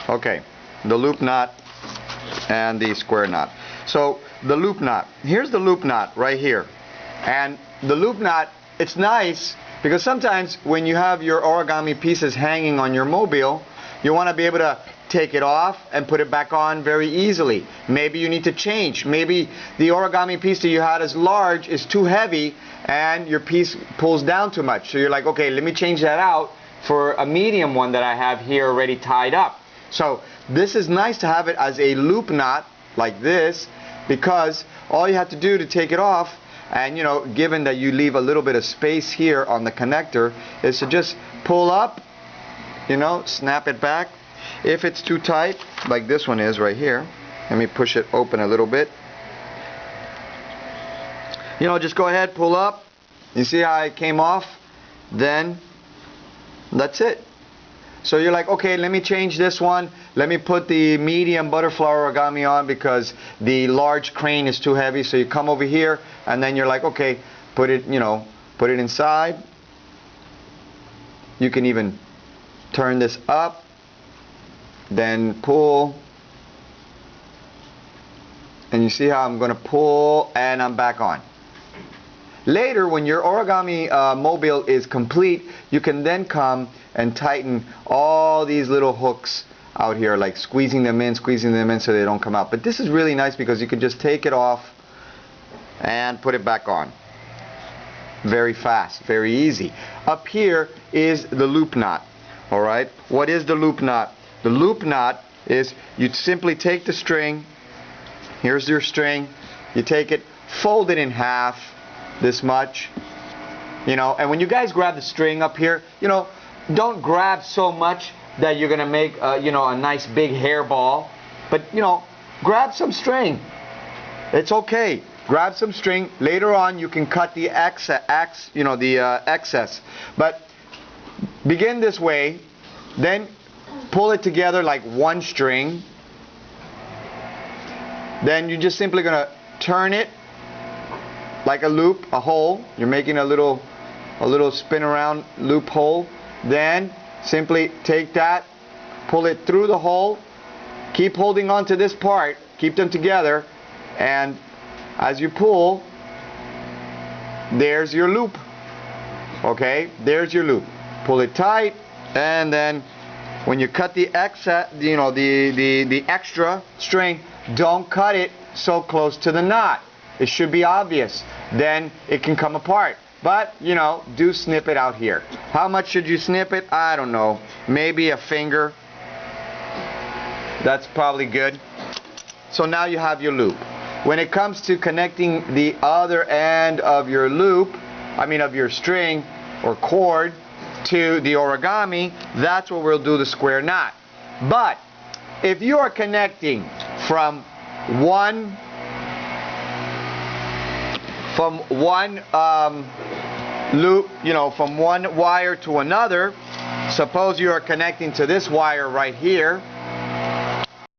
Okay, the loop knot and the square knot. So the loop knot, here's the loop knot right here. And the loop knot, it's nice because sometimes when you have your origami pieces hanging on your mobile, you want to be able to take it off and put it back on very easily. Maybe you need to change. Maybe the origami piece that you had as large is too heavy and your piece pulls down too much. So you're like, okay, let me change that out for a medium one that I have here already tied up. So this is nice to have it as a loop knot like this, because all you have to do to take it off, and you know, given that you leave a little bit of space here on the connector, is to just pull up, you know, snap it back. If it's too tight, like this one is right here, let me push it open a little bit. You know, just go ahead, pull up. You see how it came off? Then that's it. So you're like, okay, let me change this one. Let me put the medium butterfly origami on because the large crane is too heavy. So you come over here and then you're like, okay, put it, you know, put it inside. You can even turn this up, then pull. And you see how I'm going to pull and I'm back on. Later, when your origami mobile is complete, you can then come and tighten all these little hooks out here, like squeezing them in so they don't come out. But this is really nice because you can just take it off and put it back on. Very fast, very easy. Up here is the loop knot. All right, what is the loop knot? The loop knot is you simply take the string. Here's your string. You take it, fold it in half, this much, you know, and when you guys grab the string up here, you know, don't grab so much that you're gonna make you know, a nice big hairball, but you know, grab some string. It's okay. Grab some string. Later on you can cut the excess, but begin this way, then pull it together like one string. Then you're just simply gonna turn it like a loop, a hole. You're making a little spin around loop hole. Then simply take that, pull it through the hole, keep holding on to this part, keep them together, and as you pull, there's your loop. Okay, there's your loop. Pull it tight, and then when you cut the excess, you know, the extra string, don't cut it so close to the knot. It should be obvious. Then it can come apart. But, you know, do snip it out here. How much should you snip it? I don't know. Maybe a finger. That's probably good. So now you have your loop. When it comes to connecting the other end of your loop, of your string or cord to the origami, that's where we'll do the square knot. But if you are connecting from one loop, you know, from one wire to another, suppose you are connecting to this wire right here,